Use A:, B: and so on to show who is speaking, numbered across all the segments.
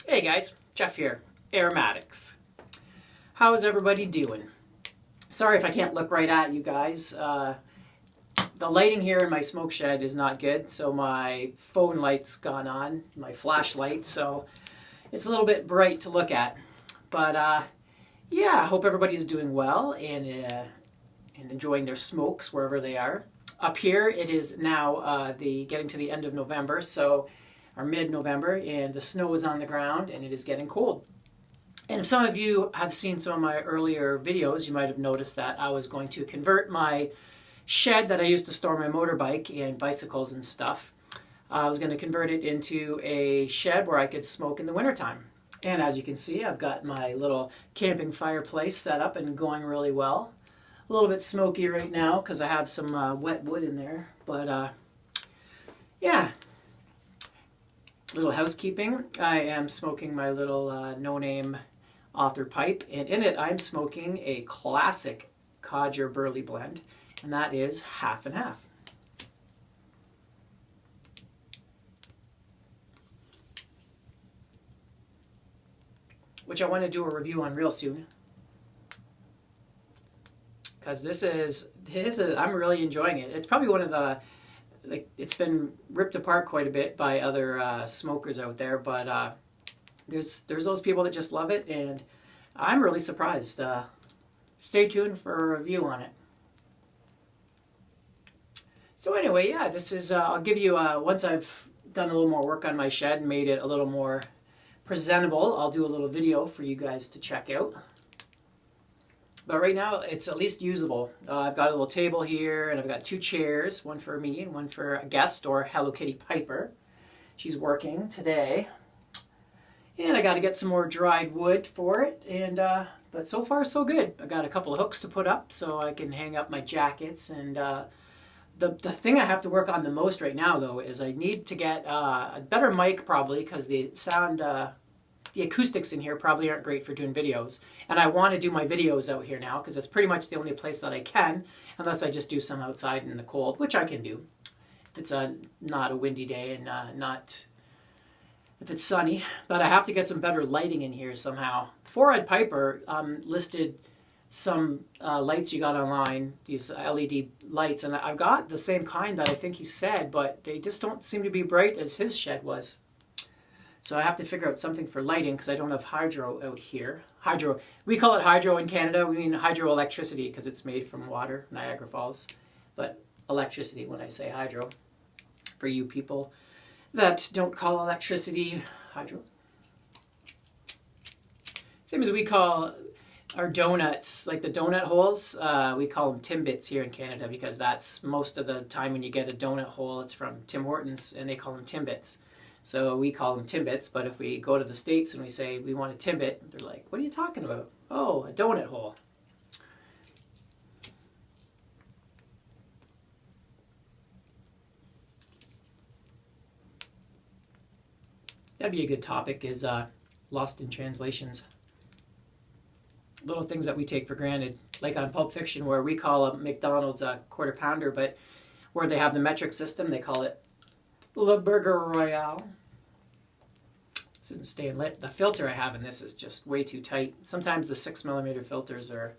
A: Hey guys, Jeff here, Aromatics. How is everybody doing? Sorry if I can't look right at you guys. The lighting here in my smoke shed is not good, so my phone light's gone on, my flashlight, so it's a little bit bright to look at. But yeah, I hope everybody's doing well and enjoying their smokes wherever they are. Up here, it is now getting to the end of November, or mid-November, and the snow is on the ground and it is getting cold. And if some of you have seen some of my earlier videos, you might have noticed that I was going to convert my shed that I used to store my motorbike and bicycles and stuff. I was going to convert it into a shed where I could smoke in the wintertime. And as you can see, I've got my little camping fireplace set up and going really well. A little bit smoky right now because I have some wet wood in there, but yeah. Little housekeeping. I am smoking my little no-name author pipe, and in it I'm smoking a classic Codger Burley blend, and that is half and half. Which I want to do a review on real soon, because this is I'm really enjoying it. It's probably one of the, it's been ripped apart quite a bit by other smokers out there, but there's those people that just love it, and I'm really surprised. Stay tuned for a review on it. So anyway, yeah, this is, I'll give you, once I've done a little more work on my shed and made it a little more presentable, I'll do a little video for you guys to check out. But right now, it's at least usable. I've got a little table here, and I've got two chairs, one for me and one for a guest, or Hello Kitty Piper. She's working today. And I got to get some more dried wood for it, and but so far so good. I got a couple of hooks to put up so I can hang up my jackets, and the thing I have to work on the most right now, though, is I need to get a better mic, probably, because the sound... the acoustics in here probably aren't great for doing videos. And I want to do my videos out here now because that's pretty much the only place that I can, unless I just do some outside in the cold, which I can do. If it's not a windy day and not if it's sunny. But I have to get some better lighting in here somehow. Four-Eyed Piper listed some lights you got online, these LED lights, and I've got the same kind that I think he said, but they just don't seem to be bright as his shed was. So I have to figure out something for lighting because I don't have hydro out here. Hydro, we call it hydro in Canada. We mean hydroelectricity because it's made from water, Niagara Falls. But electricity when I say hydro. For you people that don't call electricity hydro. Same as we call our donuts, like the donut holes, we call them Timbits here in Canada because that's most of the time when you get a donut hole, it's from Tim Hortons and they call them Timbits. So we call them Timbits, but if we go to the States and we say we want a Timbit, they're like, what are you talking about? Oh, a donut hole. That'd be a good topic, is lost in translations. Little things that we take for granted, like on Pulp Fiction where we call a McDonald's a quarter pounder, but where they have the metric system, they call it Le Burger Royale. This isn't staying lit. The filter I have in this is just way too tight. Sometimes the 6mm filters are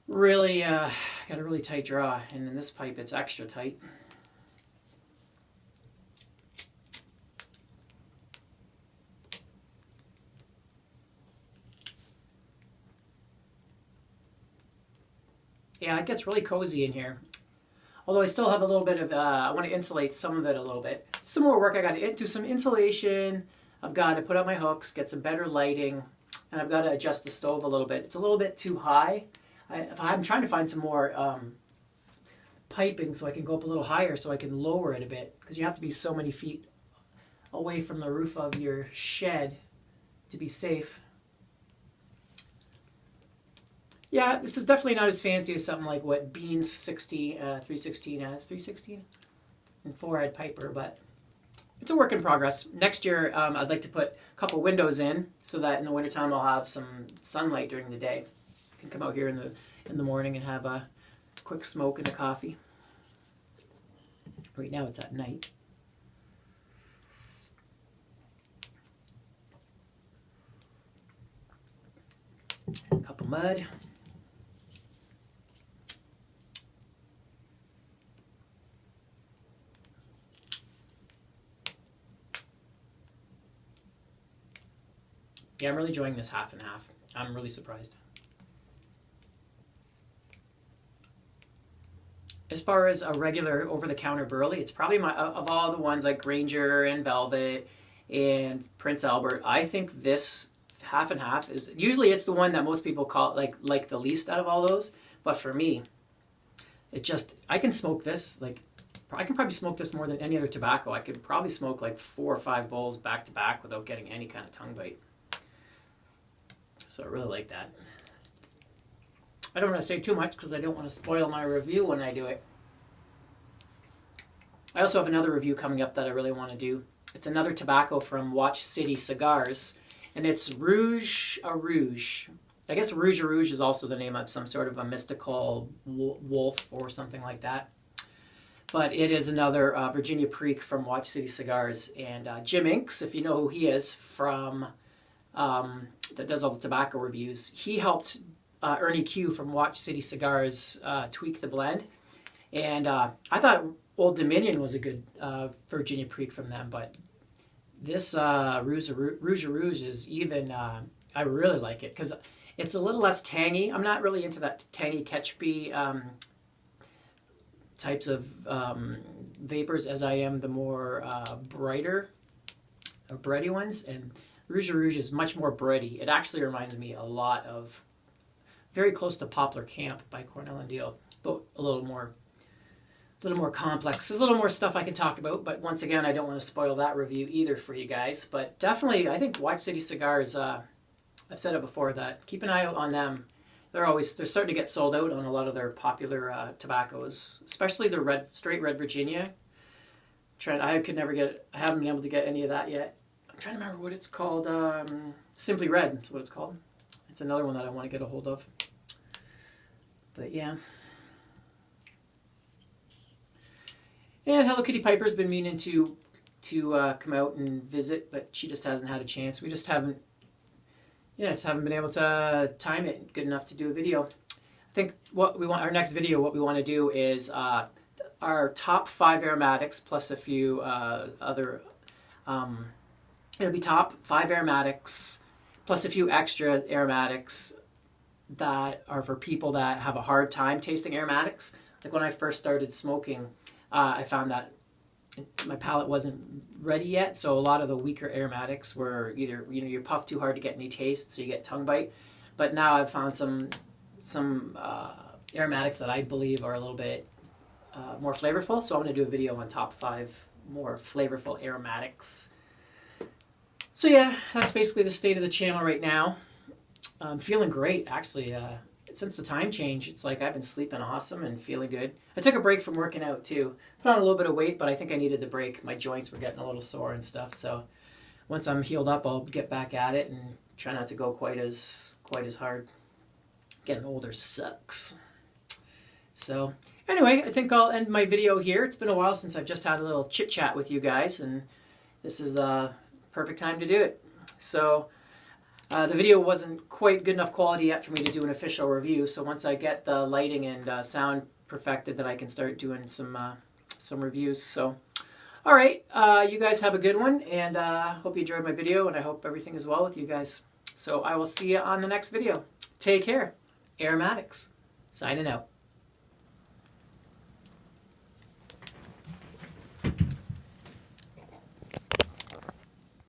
A: really, got a really tight draw, and in this pipe it's extra tight. Yeah, it gets really cozy in here. Although I still have a little bit of, I want to insulate some of it a little bit. Some more work. I got to do some insulation. I've got to put up my hooks, get some better lighting, and I've got to adjust the stove a little bit. It's a little bit too high. I'm trying to find some more piping so I can go up a little higher so I can lower it a bit, because you have to be so many feet away from the roof of your shed to be safe. Yeah, this is definitely not as fancy as something like what Bean's 316 has. 316? And Four-Eyed Piper, but it's a work in progress. Next year, I'd like to put a couple windows in so that in the wintertime I'll have some sunlight during the day. I can come out here in the morning and have a quick smoke and a coffee. Right now it's at night. A couple mud. Yeah, I'm really enjoying this half and half. I'm really surprised. As far as a regular over-the-counter burley, it's probably my, of all the ones like Granger and Velvet and Prince Albert, I think this half and half is, usually it's the one that most people call like the least out of all those, but for me, it just, I can smoke this, like, I can probably smoke this more than any other tobacco. I could probably smoke like 4 or 5 bowls back to back without getting any kind of tongue bite. So I really like that. I don't want to say too much because I don't want to spoil my review when I do it. I also have another review coming up that I really want to do. It's another tobacco from Watch City Cigars, and it's Rouge à Rouge. I guess Rouge à Rouge is also the name of some sort of a mystical wolf or something like that. But it is another Virginia Preak from Watch City Cigars. And Jim Inks, if you know who he is, from that does all the tobacco reviews, he helped Ernie Q from Watch City Cigars tweak the blend. And I thought Old Dominion was a good Virginia Preak from them, but this Rouge à Rouge is even, I really like it because it's a little less tangy. I'm not really into that tangy ketchupy types of vapors as I am the more brighter or bready ones. And Rouge à Rouge is much more bready. It actually reminds me a lot of, very close to Poplar Camp by Cornell and Deal, but a little more complex. There's a little more stuff I can talk about, but once again, I don't want to spoil that review either for you guys. But definitely, I think Watch City Cigars, I've said it before, that keep an eye out on them. They're starting to get sold out on a lot of their popular tobaccos, especially the straight red Virginia. I haven't been able to get any of that yet. I'm trying to remember what it's called. Simply Red is what it's called. It's another one that I want to get a hold of. But yeah. And Hello Kitty Piper's been meaning to come out and visit, but she just hasn't had a chance. We just haven't been able to time it good enough to do a video. I think our next video, what we want to do is our top 5 aromatics plus a few other. It'll be top 5 aromatics plus a few extra aromatics that are for people that have a hard time tasting aromatics. Like when I first started smoking, I found that my palate wasn't ready yet, so a lot of the weaker aromatics were either you puff too hard to get any taste, so you get tongue bite. But now I've found some aromatics that I believe are a little bit more flavorful. So I'm going to do a video on top 5 more flavorful aromatics. So yeah, that's basically the state of the channel right now. I'm feeling great, actually. Since the time change, it's like I've been sleeping awesome and feeling good. I took a break from working out too. Put on a little bit of weight, but I think I needed the break. My joints were getting a little sore and stuff. So once I'm healed up, I'll get back at it and try not to go quite as hard. Getting older sucks. So anyway, I think I'll end my video here. It's been a while since I've just had a little chit chat with you guys, and this is the perfect time to do it. So the video wasn't quite good enough quality yet for me to do an official review, so once I get the lighting and sound perfected, then I can start doing some reviews. So, all right, you guys have a good one, and hope you enjoyed my video, and I hope everything is well with you guys. So I will see you on the next video. Take care. Aromatics, signing out.